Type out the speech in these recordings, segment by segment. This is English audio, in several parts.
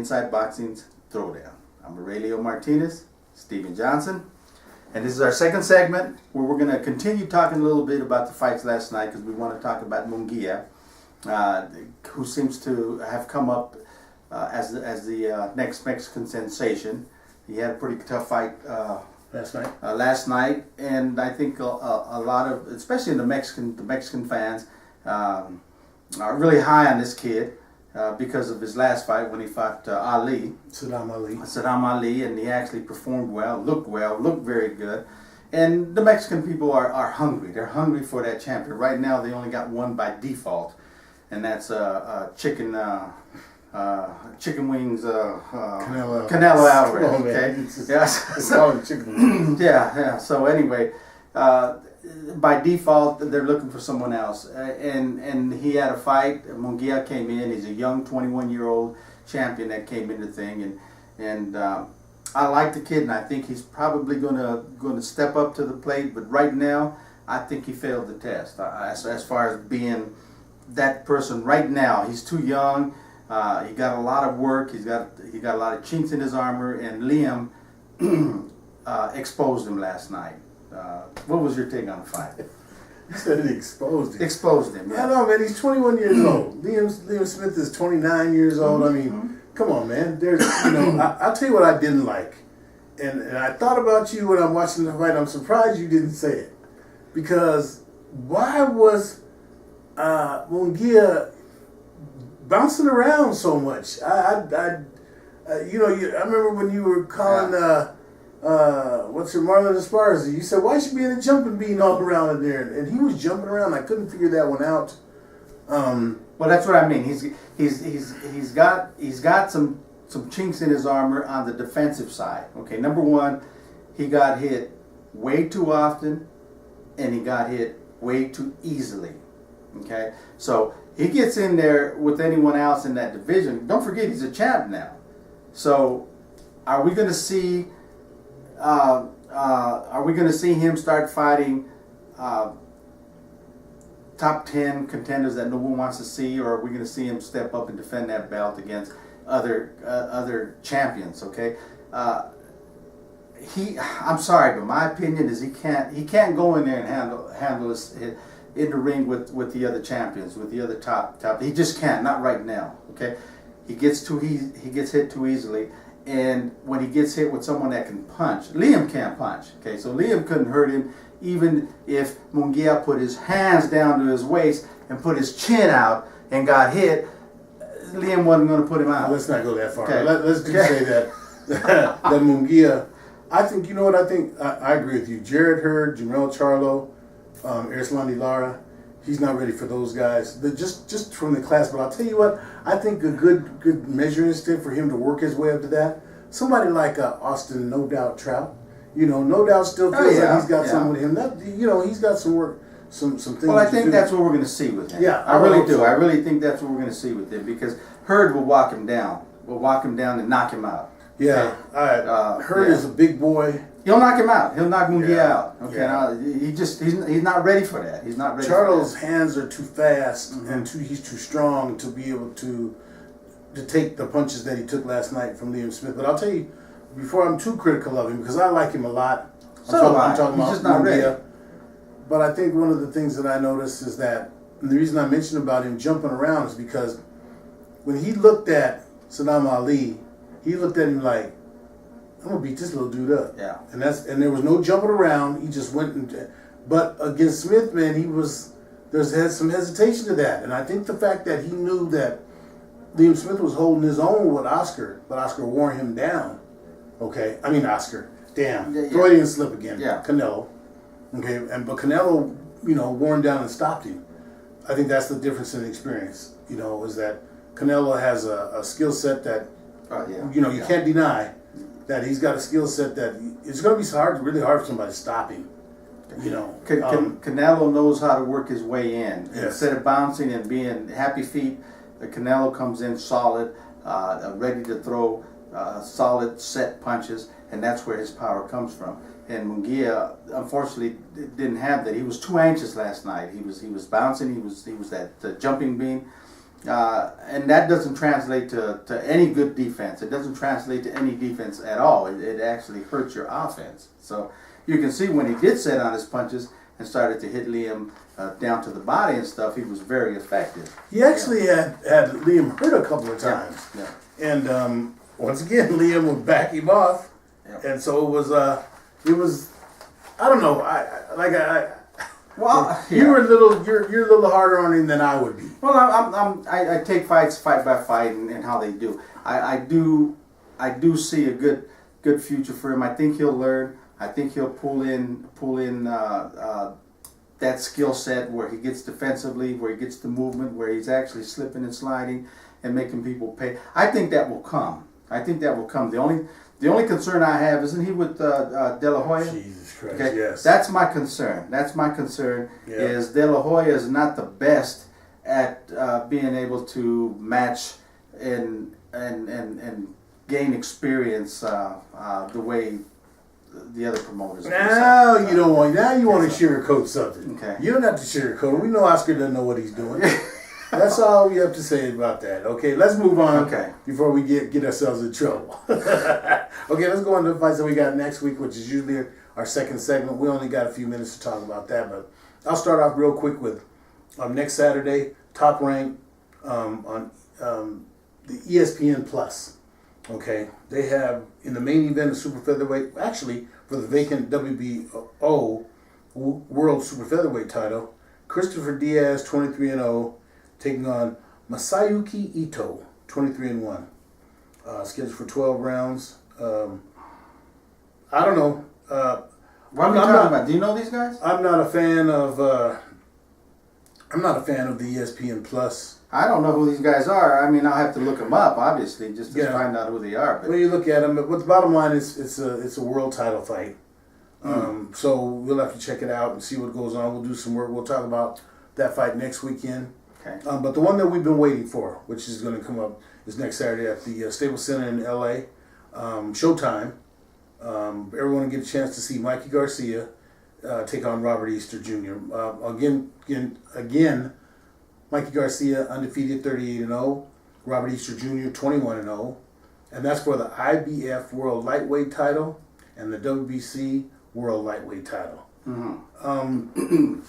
Inside Boxing's Throwdown. I'm Aurelio Martinez, Steven Johnson, and this is our second segment where we're going to continue talking a little bit about the fights last night because we want to talk about Munguia, who seems to have come up as the next Mexican sensation. He had a pretty tough fight last night, and I think a lot of, especially the Mexican fans, are really high on this kid because of his last fight when he fought Saddam Ali, and he actually performed well, looked very good. And the Mexican people are hungry. They're hungry for that champion. Right now, they only got one by default, and that's chicken wings, Canelo Alvarez. Okay, yeah. So anyway, by default, they're looking for someone else, and he had a fight. Munguia came in. He's a young 21-year-old champion that came in the thing, and I like the kid, and I think he's probably going to step up to the plate. But right now, I think he failed the test as far as being that person. Right now, he's too young. He got a lot of work. He got a lot of chinks in his armor, and Liam exposed him last night. What was your take on the fight? You said it exposed him. Exposed him. Yeah. I know, man. He's 21 years old. Liam Smith is 29 years old. I mean, come on, man. There's, I'll tell you what I didn't like, and I thought about you when I'm watching the fight. I'm surprised you didn't say it, because why was Munguia bouncing around so much? I remember when you were calling what's your Marlon Esparza, you said, why should be in a jumping bean all around in there? And he was jumping around. I couldn't figure that one out. Well, that's what I mean. He's got some chinks in his armor on the defensive side. Okay, number one, he got hit way too often, and he got hit way too easily. Okay, so he gets in there with anyone else in that division. Don't forget, he's a champ now. So, are we going to see? Are we going to see him start fighting top 10 contenders that no one wants to see, or are we going to see him step up and defend that belt against other champions? Okay, I'm sorry, but my opinion is he can't go in there and handle his in the ring with the other champions, with the other top. He just can't, not right now. Okay, he gets hit too easily. And when he gets hit with someone that can punch, Liam can't punch. Okay, so Liam couldn't hurt him even if Munguia put his hands down to his waist and put his chin out and got hit. Liam wasn't going to put him out. Let's not go that far. Okay. Let's just say that Munguia. I think, you know what I think. I agree with you. Jared Hurd, Jamel Charlo, Erslandy Lara. He's not ready for those guys. Just from the class. But I'll tell you what, I think a good measuring stick for him to work his way up to that. Somebody like Austin, No Doubt Trout. No doubt still feels like he's got something with him. He's got some work, some things. Well, I think that's what we're going to see with him. Yeah, I really do. So. I really think that's what we're going to see with him, because Hurd will walk him down. Will walk him down and knock him out. Yeah, okay. Hurd is a big boy. He'll knock him out. He'll knock Munguia out. Okay, he's not ready for that. He's not ready. Charlo's hands are too fast and he's too strong to be able to take the punches that he took last night from Liam Smith. But I'll tell you, before I'm too critical of him, because I like him a lot. I'm talking about just not ready. But I think one of the things that I noticed is that, and the reason I mentioned about him jumping around is because when he looked at Saddam Ali, he looked at him like, I'm gonna beat this little dude up. Yeah. And there was no jumping around. He just went but against Smith, man, had some hesitation to that. And I think the fact that he knew that Liam Smith was holding his own with Oscar, but Oscar wore him down. Okay. I mean Oscar. Damn. Yeah. Freudian slip again. Yeah. Canelo. Okay. But Canelo, wore him down and stopped him. I think that's the difference in experience. Is that Canelo has a skill set that you can't deny. That he's got a skill set that it's going to be really hard for somebody to stop him. Canelo knows how to work his way in. Yes. Instead of bouncing and being happy feet, Canelo comes in solid, ready to throw solid set punches, and that's where his power comes from. And Munguia, unfortunately, didn't have that. He was too anxious last night. He was bouncing. He was that jumping bean. And that doesn't translate to any good defense. It doesn't translate to any defense at all. It actually hurts your offense. So you can see when he did set on his punches and started to hit Liam down to the body and stuff, he was very effective. He actually had Liam hurt a couple of times. Yeah. And once again, Liam would back him off. Yeah. And so it was, I don't know, Well, you're a little harder on him than I would be. Well, I take fights fight by fight and how they do. I do see a good future for him. I think he'll learn. I think he'll pull in that skill set where he gets defensively, where he gets the movement, where he's actually slipping and sliding and making people pay. I think that will come. The only concern I have, isn't he with De La Hoya? Jesus Christ, okay? yes. That's my concern. Yeah. Is De La Hoya is not the best at being able to match and gain experience the way the other promoters. Now you don't want. Now you want to sugarcoat something. Okay. You don't have to sugarcoat it. We know Oscar doesn't know what he's doing. That's all we have to say about that. Okay, let's move on. Okay. Before we get ourselves in trouble. Okay, let's go on to the fights that we got next week, which is usually our second segment. We only got a few minutes to talk about that, but I'll start off real quick with next Saturday, Top Rank on the ESPN Plus. Okay, they have in the main event of super featherweight, actually for the vacant WBO World Super Featherweight title, Christopher Diaz, 23-0, taking on Masayuki Ito, 23-1. Scheduled for 12 rounds. I don't know. What are we talking about? Do you know these guys? I'm not a fan of. I'm not a fan of the ESPN Plus. I don't know who these guys are. I mean, I'll have to look them up, obviously, just to find out who they are. But when you look at them, but the bottom line is it's a world title fight. So we'll have to check it out and see what goes on. We'll do some work. We'll talk about that fight next weekend. Okay. But the one that we've been waiting for, which is going to come up, is next Saturday at the Staples Center in LA. Showtime. Everyone will get a chance to see Mikey Garcia take on Robert Easter Jr. Again, Mikey Garcia undefeated 38-0, Robert Easter Jr. 21-0, and that's for the IBF World Lightweight title and the WBC World Lightweight title. Mm-hmm.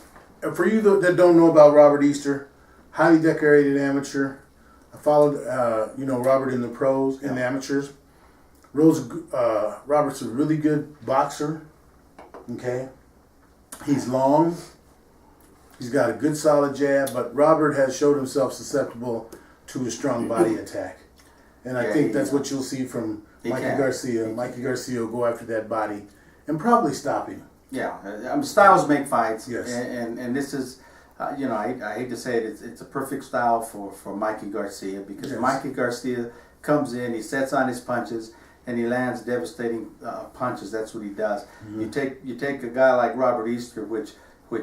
For you that don't know about Robert Easter, highly decorated amateur. I followed, Robert in the pros, in the amateurs. Robert's a really good boxer. Okay, he's long. He's got a good solid jab, but Robert has showed himself susceptible to a strong body attack, and I think that's what you'll see from Mikey Garcia. Mikey Garcia will go after that body and probably stop him. Yeah, styles make fights. Yes, and this is. I hate to say it, it's a perfect style for Mikey Garcia because Mikey Garcia comes in, he sets on his punches, and he lands devastating punches. That's what he does. Mm-hmm. You take a guy like Robert Easter, which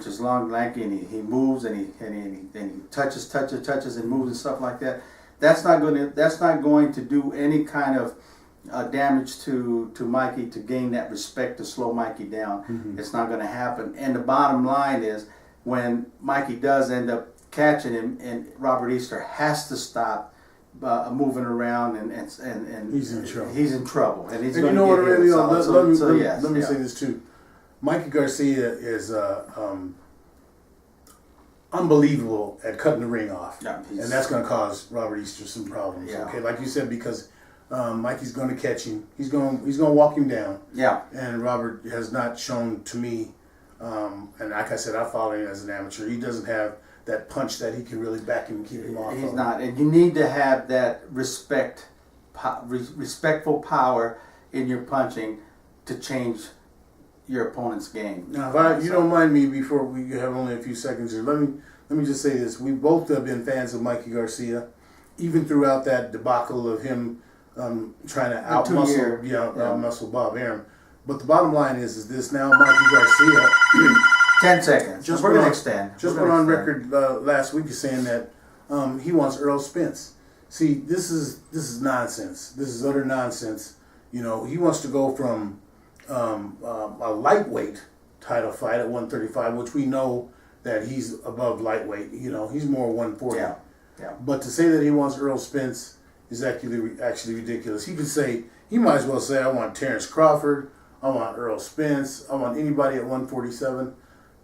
is long, lanky, and he moves and he touches and moves and stuff like that. That's not going to do any kind of damage to Mikey to gain that respect to slow Mikey down. Mm-hmm. It's not going to happen. And the bottom line is, when Mikey does end up catching him, and Robert Easter has to stop moving around, and he's in trouble. He's in trouble, and he's and going you know to get let me say this too. Mikey Garcia is unbelievable at cutting the ring off, and that's going to cause Robert Easter some problems. Yeah. Okay, like you said, because Mikey's going to catch him. He's going to walk him down. Yeah, and Robert has not shown to me. And like I said, I follow him as an amateur. He doesn't have that punch that he can really back him and keep him off. He's not, and you need to have that respectful power in your punching to change your opponent's game. Now, if you don't mind me, before we have only a few seconds here, let me just say this: we both have been fans of Mikey Garcia, even throughout that debacle of him trying to outmuscle Bob Arum. But the bottom line is this: now Mikey Garcia. 10 seconds. We're going to extend. Just went on record last week saying that he wants Earl Spence. See, this is nonsense. This is utter nonsense. He wants to go from a lightweight title fight at 135, which we know that he's above lightweight. He's more 140. Yeah. Yeah. But to say that he wants Earl Spence is actually ridiculous. He might as well say, I want Terrence Crawford, I want Earl Spence, I want anybody at 147.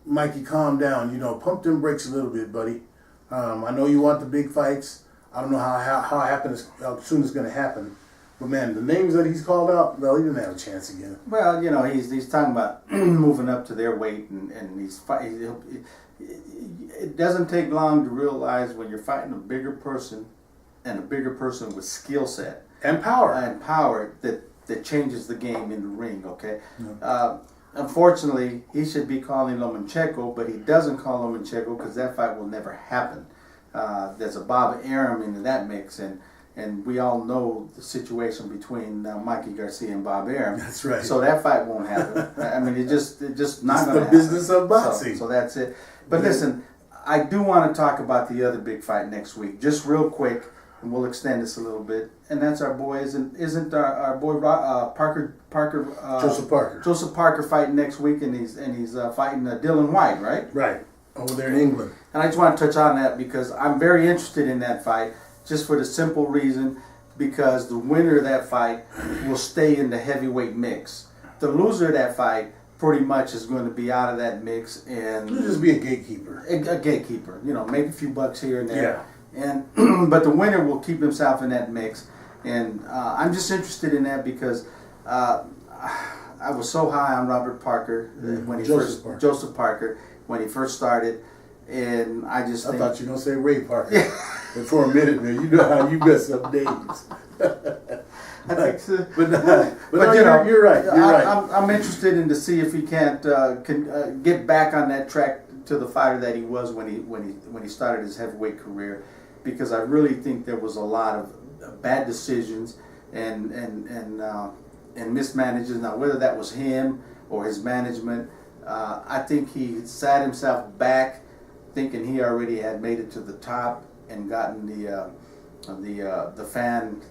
Mikey, calm down. You know, pump them brakes a little bit, buddy. I know you want the big fights. I don't know how soon it's going to happen. But man, the names that he's called out, well, he didn't have a chance again. Well, you know, he's talking about moving up to their weight, and he's fighting. It doesn't take long to realize when you're fighting a bigger person, and a bigger person with skill set And power. that changes the game in the ring. Okay. Yeah. Unfortunately, he should be calling Lomachenko, but he doesn't call Lomachenko because that fight will never happen. There's a Bob Arum into that mix, and we all know the situation between Mikey Garcia and Bob Arum. That's right. So that fight won't happen. I mean, it just not going to happen. It's the business of boxing. So that's it. But listen, I do want to talk about the other big fight next week, just real quick, and we'll extend this a little bit. And that's our boy. Isn't our boy Joseph Parker fighting next week, and he's fighting Dylan White, right? Right. Over there in England. And I just want to touch on that because I'm very interested in that fight, just for the simple reason because the winner of that fight will stay in the heavyweight mix. The loser of that fight pretty much is going to be out of that mix and He'll just be a gatekeeper. A gatekeeper, you know, make a few bucks here and there. Yeah. And but the winner will keep himself in that mix. And I'm just interested in that because I was so high on Robert Parker when he Joseph Parker when he first started, and I thought you were gonna say Ray Parker. And for a minute there, you know how you mess up names. I think so. But you know, you're right. You're right. I'm interested in to see if he can't get back on that track to the fighter that he was when he started his heavyweight career, because I really think there was a lot of bad decisions and mismanages. Now, whether that was him or his management, I think he sat himself back, thinking he already had made it to the top and gotten the fan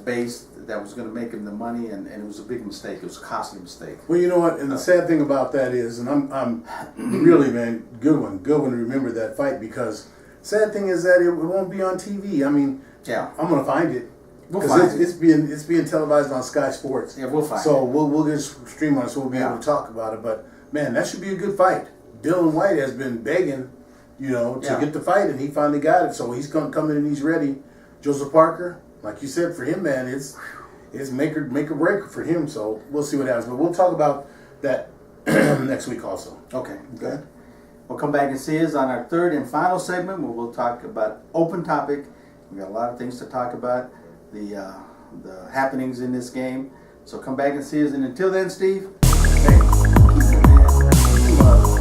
base that was going to make him the money, and it was a big mistake. It was a costly mistake. Well, you know what? And the sad thing about that is, and I'm really, man, good one to remember that fight, because sad thing is that it won't be on TV. I mean, yeah, I'm gonna find it. We'll find it. It's being televised on Sky Sports. Yeah, we'll find it. So we'll just stream on it, so we'll be able to talk about it. But man, that should be a good fight. Dylan White has been begging, to get the fight, and he finally got it. So he's gonna come in and he's ready. Joseph Parker, like you said, for him, man, it's make or break for him. So we'll see what happens. But we'll talk about that next week also. Okay. We'll come back and see us on our third and final segment, where we'll talk about open topic. We got a lot of things to talk about, the happenings in this game. So come back and see us. And until then, Steve, hey, keep it, man.